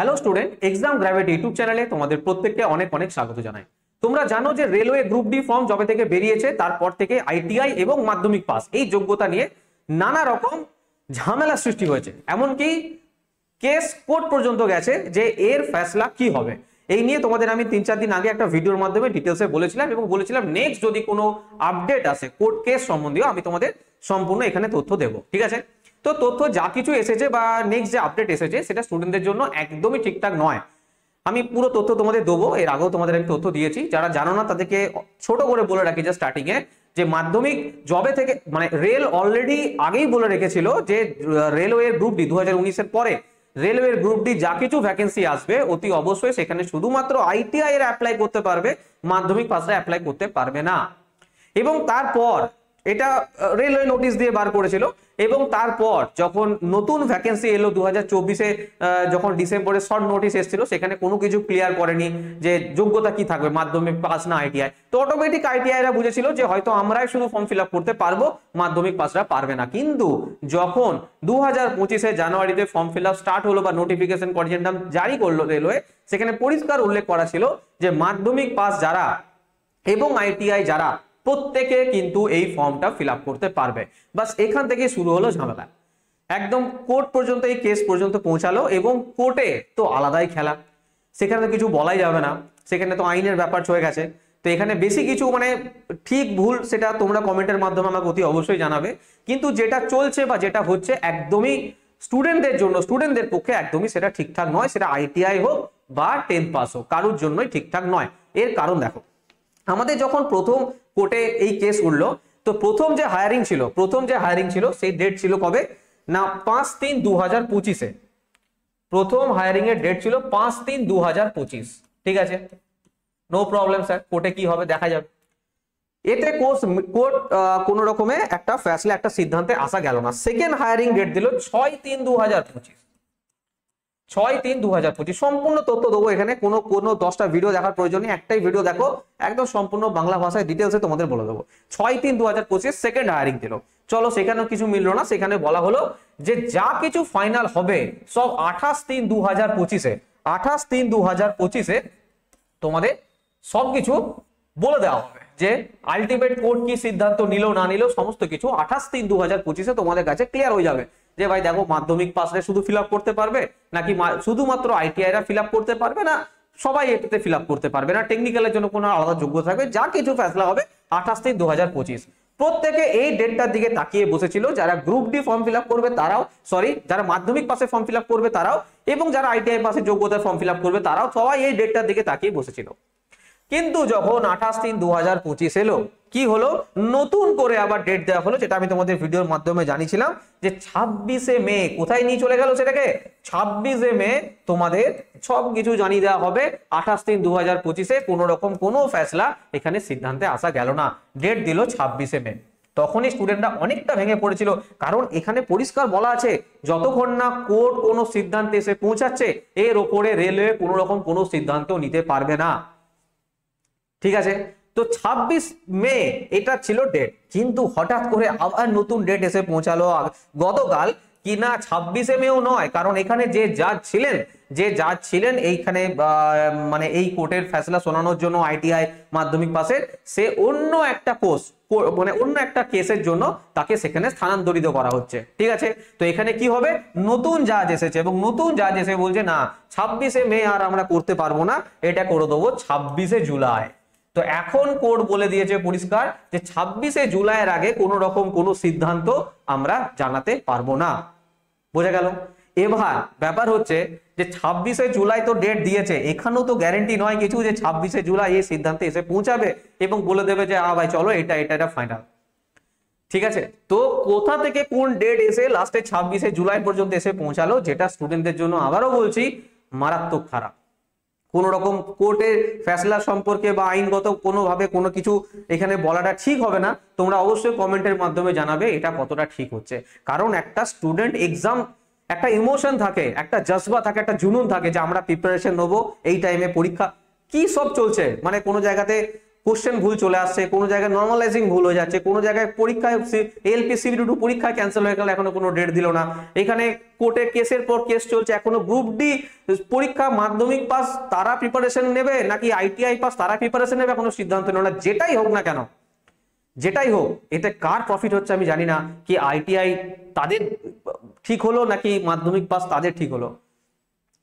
Hello student, exam gravity YouTube চ্যানেলে তোমাদের প্রত্যেককে অনেক অনেক স্বাগত জানাই। তোমরা জানো যে রেলওয়ে গ্রুপ ডি ফর্ম যবে থেকে বেরিয়েছে তারপর থেকে আইটিআই এবং মাধ্যমিক পাস এই যোগ্যতা নিয়ে নানা রকম ঝামেলা সৃষ্টি হয়েছে, এমনকি কেস কোর্ট পর্যন্ত গেছে যে এর ফয়সলা কি হবে। এই নিয়ে তোমাদের আমি 3-4 দিন আগে একটা ভিডিওর মাধ্যমে ডিটেলসে বলেছিলাম এবং বলেছিলাম নেক্সট যদি কোনো আপডেট আসে কোর্ট কেস সম্বন্ধীয় আমি তোমাদের সম্পূর্ণ এখানে তথ্য দেবো। ঠিক আছে, তো তথ্য যা কিছু এসেছে বা নেক্সট যে আপডেট এসেছে সেটা স্টুডেন্টদের জন্য একদমই ঠিকঠাক নয়। আমি পুরো তথ্য তোমাদের দেবো, এর আগেও তোমাদের আমি তথ্য দিয়েছি। যারা জানো না তাদেরকে ছোট করে বলে রাখি যে স্টার্টিং এ যে মাধ্যমিক জবে থেকে মানে রেল অলরেডি আগেই বলে রেখেছিল যে রেলওয়ে গ্রুপ ডি 2019-এর পরে রেলওয়ের গ্রুপ ডি যা কিছু ভ্যাকেন্সি আসবে অতি অবশ্যই সেখানে শুধুমাত্র আইটিআই এর অ্যাপ্লাই করতে পারবে, মাধ্যমিক পাসরা অ্যাপ্লাই করতে পারবে না। এবং তারপর এটা রেলওয়ে নোটিশ দিয়ে বার করেছিল এবং তারপর যখন নতুন ভ্যাকেন্সি এলো 2024-এ, যখন ডিসেম্বরে শর্ট নোটিশ এসেছিল সেখানে কোনো কিছু ক্লিয়ার করেনি যে যোগ্যতা কি থাকবে, মাধ্যমিক পাস না আইটিআই। তো অটোমেটিক আইটিআইরা বুঝেছিল যে হয়তো আমরাই শুধু ফর্ম ফিল আপ করতে পারবো, মাধ্যমিক পাসরা পারবে না। কিন্তু যখন 2025-এ জানুয়ারিতে ফর্ম ফিল আপ স্টার্ট হলো বা নোটিফিকেশন করিজেন্ডাম জারি করলো রেলওয়ে, সেখানে পরিষ্কার উল্লেখ করা ছিল যে মাধ্যমিক পাস যারা এবং আইটিআই যারা প্রত্যেকে কিন্তু এই ফর্মটা ফিল আপ করতে পারবে। বাস এখান থেকে শুরু হলো ঝামেলা, একদম কোর্ট পর্যন্ত এই কেস পর্যন্ত পৌঁছালো এবং কোর্টে তো আলাদাই খেলা, সেখানে তো কিছু বলাই যাবে না, সেখানে তো আইনের ব্যাপার চলে গেছে। তো এখানে বেশি কিছু মানে ঠিক ভুল সেটা তোমরা কমেন্টের মাধ্যমে আমাকে অতি অবশ্যই জানাবে, কিন্তু যেটা চলছে বা যেটা হচ্ছে একদমই স্টুডেন্টদের জন্য, স্টুডেন্টদের পক্ষে একদমই সেটা ঠিকঠাক নয়। সেটা আইটিআই হোক বা 10th পাস হোক, কারোর জন্যই ঠিকঠাক নয়। এর কারণ দেখো, আমাদের যখন প্রথম কোর্টে এই কেস উঠলো তো প্রথম যে হায়ারিং ছিল সেই ডেট ছিল কবে না 5/3/2025-এ। প্রথম হায়ারিং এর ডেট ছিল 5/3/2025। ঠিক আছে, নো প্রবলেম স্যার, কোর্টে কি হবে দেখা যাবে। এতে কোর্ট কোন রকমে একটা ফয়সলা, একটা সিদ্ধান্তে আসা গেল না। সেকেন্ড হায়ারিং ডেট দিল 6/3/2025। 6/3/2025 সম্পূর্ণ তথ্য দেবো এখানে, কোনো 10টা ভিডিও দেখার প্রয়োজন নেই, একটাই ভিডিও দেখো, একদম সম্পূর্ণ বাংলা ভাষায় ডিটেলসে তোমাদের বলে দেবো। 6/3/2025 সেকেন্ড হায়ারিং দিল। চলো সেখানেও কিছু মিললো না, সেখানে বলা হলো যে যা কিছু ফাইনাল হবে সব 28/3/2025-এ 28/3/2025-এ তোমাদের সবকিছু বলে দেওয়া হবে যে আলটিমেট কোর্ট কি সিদ্ধান্ত নিল না নিল সমস্ত কিছু 28/3/2025-এ তোমাদের কাছে ক্লিয়ার হয়ে যাবে। যে ভাই দেখো মাধ্যমিক পাসে শুধু ফিল আপ করতে পারবে নাকি শুধুমাত্র আইটিআইরা ফিল আপ করতে পারবে, না সবাই এটাতে ফিল আপ করতে পারবে, না টেকনিক্যালের জন্য কোনো আলাদা যোগ্যতা থাকবে, যা কিছু ফয়সলা হবে 28/3/2025। প্রত্যেকে এই ডেটটার দিকে তাকিয়ে বসেছিল, যারা group D form fill up করবে তারাও, যারা মাধ্যমিক পাসে ফর্ম ফিল আপ করবে তারাও এবং যারা আইটিআই পাসে যোগ্যতার ফর্ম ফিল আপ করবে তারাও, সবাই এই ডেটটার দিকে তাকিয়ে বসেছিল। কিন্তু যখন 28/3/2025 এলো কি হলো, নতুন করে আবার ডেট দেওয়া হলো, যেটা আমি তোমাদের ভিডিওর মাধ্যমে জানিয়েছিলাম যে 26শে মে। কোথায় নিয়ে চলে গেল সেটাকে? 26শে মে তোমাদের সবকিছু জানিয়ে দেওয়া হবে। 28/3/2025-এ কোনো রকম কোনো ফয়সলা এখানে সিদ্ধান্তে আসা গেল না, ডেট দিল 26শে মে। তখনই স্টুডেন্টরা অনেকটা ভেঙে পড়েছিল, কারণ এখানে পরিষ্কার বলা আছে যতক্ষণ না কোর্ট কোনো সিদ্ধান্তে এসে পৌঁছাচ্ছে এর ওপরে রেলওয়ে কোনো রকম কোনো সিদ্ধান্ত নিতে পারবে না। ঠিক আছে, তো 26 মে এটা ছিল ডেট, কিন্তু হঠাৎ করে আবার নতুন ডেট এসে পৌঁছালো গতকাল, কি না 26শে মেও নয়, কারণ এখানে যে জাজ ছিলেন এইখানে মানে এই কোর্টের ফয়সলা শোনানোর জন্য আইটিআই মাধ্যমিক পাসের, সে অন্য একটা মানে অন্য একটা কেসের জন্য তাকে সেখানে স্থানান্তরিত করা হচ্ছে। ঠিক আছে, তো এখানে কি হবে, নতুন জাজ এসেছে এবং নতুন জাজ এসে বলছে না 26শে মে আর আমরা করতে পারবো না, এটা করে দেবো 26শে জুলাই। তো এখন কোর্ট বলে দিয়েছে পরিষ্কার যে 26শে জুলাইয়ের আগে কোনো রকম কোনো সিদ্ধান্ত আমরা জানাতে পারবো না। বোঝা গেল? এবার ব্যাপার হচ্ছে যে 26শে জুলাই তো ডেট দিয়েছে, এখানেও তো গ্যারেন্টি নয় কিছু যে 26শে জুলাই এই সিদ্ধান্তে এসে পৌঁছাবে এবং বলে দেবে যে ভাই চলো এটা ফাইনাল। ঠিক আছে, তো কোথা থেকে কোন ডেট এসে লাস্টে 26শে জুলাই পর্যন্ত এসে পৌঁছালো, যেটা স্টুডেন্টদের জন্য আবারও বলছি মারাত্মক খারাপ। কোন রকম কোর্টের ফয়সলা সম্পর্কে বা আইনগত কোনোভাবে কোনো কিছু এখানে বলাটা ঠিক হবে না। তোমরা অবশ্যই কমেন্টের মাধ্যমে জানাবে এটা কতটা ঠিক হচ্ছে, কারণ একটা স্টুডেন্ট এক্সাম একটা ইমোশন থাকে, একটা জজবা থাকে, একটা জুনুন থাকে যে আমরা প্রিপারেশন নেবো, এই টাইমে পরীক্ষা, কি সব চলছে মানে কোনো জায়গাতে কোশ্চেন ভুল চলে আসছে, কোনো জায়গায় নর্মালাইজিং ভুল হয়ে যাচ্ছে, কোনো জায়গায় পরীক্ষায় এলপি সিবিটি পরীক্ষা ক্যান্সেল হয়ে গেল, এখনো কোনো ডেট দিল না। এখানে কোর্টে কেসের পর কেস চলছে, এখনো গ্রুপ ডি পরীক্ষা মাধ্যমিক পাস তারা প্রিপারেশন নেবে নাকি আইটিআই পাস তারা প্রিপারেশন নেবে, এখনো সিদ্ধান্ত নেবে না। যেটাই হোক না কেন, যেটাই হোক, এতে কার প্রফিট হচ্ছে আমি জানি না, কি আইটিআই তাদের ঠিক হলো নাকি মাধ্যমিক পাস তাদের ঠিক হলো।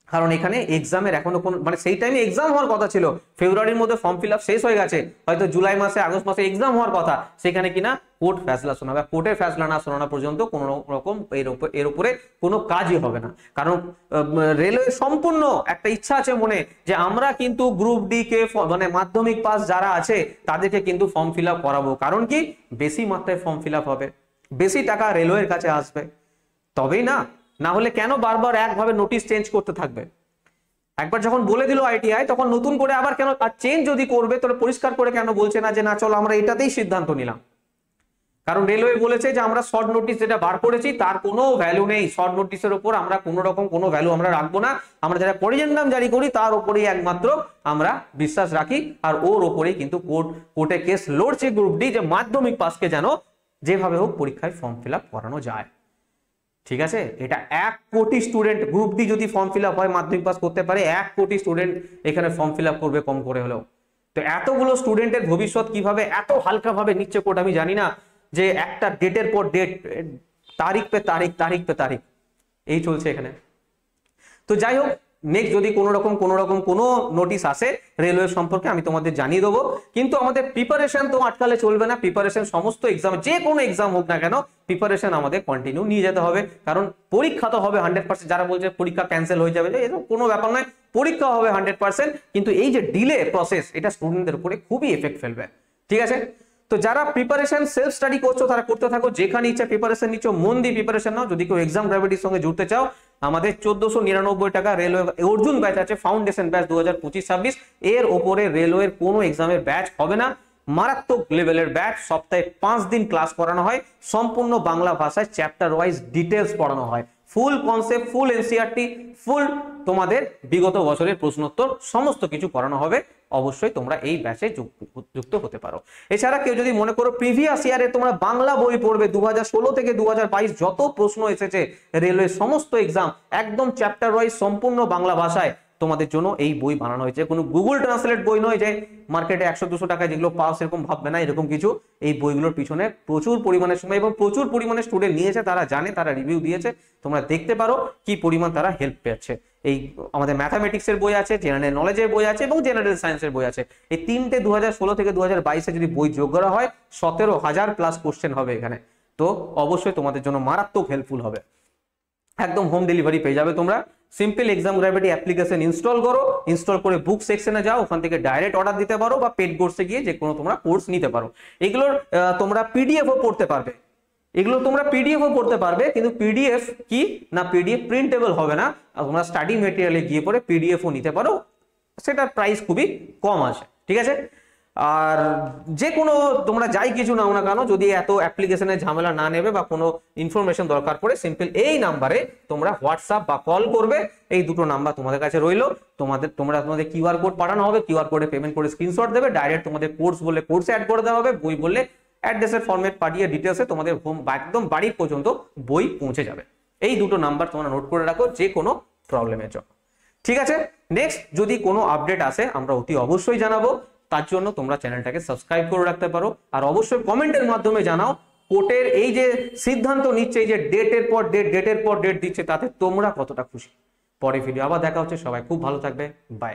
কারণ এখানে এক্সামের এখনো কোন মানে সেই টাইমে এক্সাম হওয়ার কথা ছিল, ফেব্রুয়ারির মধ্যে ফর্ম ফিল আপ শেষ হয়ে গেছে, হয়তো জুলাই মাসে আগস্ট মাসে এক্সাম হওয়ার কথা, সেখানে কিনা কোর্ট ফেসলা শোনাবে। কোর্টের ফেসলা না শোনানো পর্যন্ত কোনো রকম এর উপরে কোনো কাজই হবে না। কারণ রেলওয়ে সম্পূর্ণ একটা ইচ্ছা আছে মনে, যে আমরা কিন্তু গ্রুপ ডি কে মানে মাধ্যমিক পাস যারা আছে তাদেরকে কিন্তু ফর্ম ফিল আপ করাবো। কারণ কি, বেশি মাত্রায় ফর্ম ফিল আপ হবে, বেশি টাকা রেলওয়ের কাছে আসবে, তবেই না। না হলে কেন বারবার একভাবে নোটিশ চেঞ্জ করতে থাকবে? একবার যখন বলে দিল আইটিআই, তখন নতুন করে আবার কেন চেঞ্জ যদি করবে, তাহলে পরিষ্কার করে কেন বলছে না যে না চলো আমরা এটাতেই সিদ্ধান্ত নিলাম? কারণ রেলওয়ে বলেছে যে আমরা শর্ট নোটিশ যেটা বার করেছি তার কোনো ভ্যালু নেই, শর্ট নোটিশের উপর আমরা কোনো রকম কোনো ভ্যালু আমরা রাখবো না, আমরা যারা করিজেন্ডাম জারি করি তার উপরেই একমাত্র আমরা বিশ্বাস রাখি। আর ওর ওপরেই কিন্তু কোর্টে কেস লড়ছে গ্রুপ ডি, যে মাধ্যমিক পাসকে যেন যেভাবে হোক পরীক্ষায় ফর্ম ফিল আপ করানো যায়। ঠিক আছে, এটা 1 কোটি স্টুডেন্ট গ্রুপ ডি যদি ফর্ম ফিল আপ হয় মাধ্যমিক পাস করতে পারে, 1 কোটি স্টুডেন্ট এখানে ফর্ম ফিল আপ করবে কম করে হলেও। তো এতগুলো স্টুডেন্টের ভবিষ্যৎ কিভাবে এত হালকা ভাবে নিচ্ছে কোর্ট, আমি জানি না। যে একটা ডেটের পর ডেট, তারিখ পে তারিখ, তারিখ পে তারিখ, এই চলছে এখানে। তো যাই হোক, নেক্সট যদি কোনো রকম কোনো নোটিশ আসে রেলওয়ে সম্পর্কে আমি তোমাদের জানিয়ে দেবো। কিন্তু আমাদের প্রিপারেশন তো আটকালে চলবে না, প্রিপারেশন সমস্ত এক্সাম, যে কোনো এক্সাম হোক না কেন প্রিপারেশন আমাদের কন্টিনিউ নিয়ে যেতে হবে। কারণ পরীক্ষা তো হবে 100%, যারা বলছে পরীক্ষা ক্যান্সেল হয়ে যাবে, এরকম কোনো ব্যাপার নয়, পরীক্ষা হবে 100%। কিন্তু এই যে ডিলে প্রসেস, এটা স্টুডেন্টদের উপরে খুবই এফেক্ট ফেলবে। ঠিক আছে, তো যারা প্রিপারেশন সেলফ স্টাডি করছো তারা করতে থাকো, যেখানে ইচ্ছা প্রিপারেশন নিচ্ছ মন দিয়ে প্রিপারেশন নাও। যদি কেউ এক্সাম গ্র্যাভিটির সঙ্গে জুড়তে চাও, আমাদের 1499 টাকা রেলওয়ে অর্জুন ব্যাচ আছে, ফাউন্ডেশন ব্যাচ 2025-26, এর ওপরে রেলওয়ের কোনো এক্সামের ব্যাচ হবে না। মারাত্মক লেভেলের ব্যাচ, সপ্তাহে 5 দিন ক্লাস করানো হয়, সম্পূর্ণ বাংলা ভাষায় চ্যাপ্টার ওয়াইজ ডিটেলস পড়ানো হয়, ফুল কনসেপ্ট, ফুল এনসিইআরটি, ফুল তোমাদের বিগত বছরের প্রশ্নোত্তর সমস্ত কিছু করানো হবে। অবশ্যই তোমরা এই ব্যাচে যুক্ত হতে পারো। এছাড়া কেউ যদি মনে করো প্রিভিয়াস ইয়ারে তোমরা বাংলা বই পড়বে, 2016 থেকে 2022 যত প্রশ্ন এসেছে রেলওয়ে সমস্ত এক্সাম, একদম চ্যাপ্টার ওয়াইজ সম্পূর্ণ বাংলা ভাষায় তোমাদের জন্য এই বই বানানো হয়েছে। কোনো গুগল ট্রান্সলেট বই নয় যে মার্কেটে 100-200 টাকায় যেগুলো পাও সেরকম ভাববে না, এরকম কিছু। এই বইগুলোর পিছনে প্রচুর পরিমাণে সময় এবং প্রচুর পরিমাণে স্টুডেন্ট নিয়েছে, তারা জানে, তারা রিভিউ দিয়েছে, তোমরা দেখতে পারো কি পরিমাণ তারা হেল্প পেয়েছে। এই আমাদের ম্যাথামেটিক্সের বই আছে, জেনারেল নলেজের বই আছে এবং জেনারেল সায়েন্সের বই আছে। এই তিনটে 2016 থেকে 2022 যদি বই যোগ করা হয় 17,000 প্লাস কোশ্চেন হবে এখানে। তো অবশ্যই তোমাদের জন্য মারাত্মক হেল্পফুল হবে। একদম হোম ডেলিভারি পেয়ে যাবে তোমরা। Simple exam gravity application install করো, ইনস্টল করে বুক সেকশনে যাও, ওখান থেকে ডাইরেক্ট অর্ডার দিতে পারো বা পেড কোর্সে গিয়ে যে কোনো তোমরা কোর্স নিতে পারো। এগুলোর তোমরা পিডিএফও পড়তে পারবে, কিন্তু পিডিএফ কি না, পিডিএফ প্রিন্টেবল হবে না। তোমরা স্টাডি মেটেরিয়ালে গিয়ে পরে পিডিএফও নিতে পারো, সেটার প্রাইস খুবই কম আছে। ঠিক আছে, আর যে কোনো তোমরা যাই কিছু নাও না কেন, যদি এত অ্যাপ্লিকেশনের ঝামেলা না নেবে বা কোনো ইনফরমেশন দরকার পড়ে, সিম্পল এই নাম্বারে তোমরা হোয়াটসঅ্যাপ বা কল করবে। এই দুটো নাম্বার তোমাদের কাছে রইলো। তোমাদের কিউআর কোড পাঠানো হবে, কিউআর কোডে পেমেন্ট করে স্ক্রিনশট দেবে, ডাইরেক্ট তোমাদের কোর্স বলে কোর্সে অ্যাড করে দেওয়া হবে, বই বললে অ্যাড্রেসের ফরম্যাট পাঠিয়ে ডিটেলসে তোমাদের হোম একদম বাড়ি পর্যন্ত বই পৌঁছে যাবে। এই দুটো নাম্বার তোমরা নোট করে রাখো যে কোনো প্রবলেমের জন্য। ঠিক আছে, নেক্সট যদি কোনো আপডেট আসে আমরা অতি অবশ্যই জানাবো, তার জন্য তোমরা চ্যানেলটাকে সাবস্ক্রাইব করে রাখতে পারো। আর অবশ্যই কমেন্টের মাধ্যমে জানাও কোর্টের এই যে সিদ্ধান্ত নিচ্ছে, এই যে ডেটের পর ডেট দিচ্ছে, তাতে তোমরা কতটা খুশি। পরে ভিডিও আবার দেখা হচ্ছে, সবাই খুব ভালো থাকবে, বাই।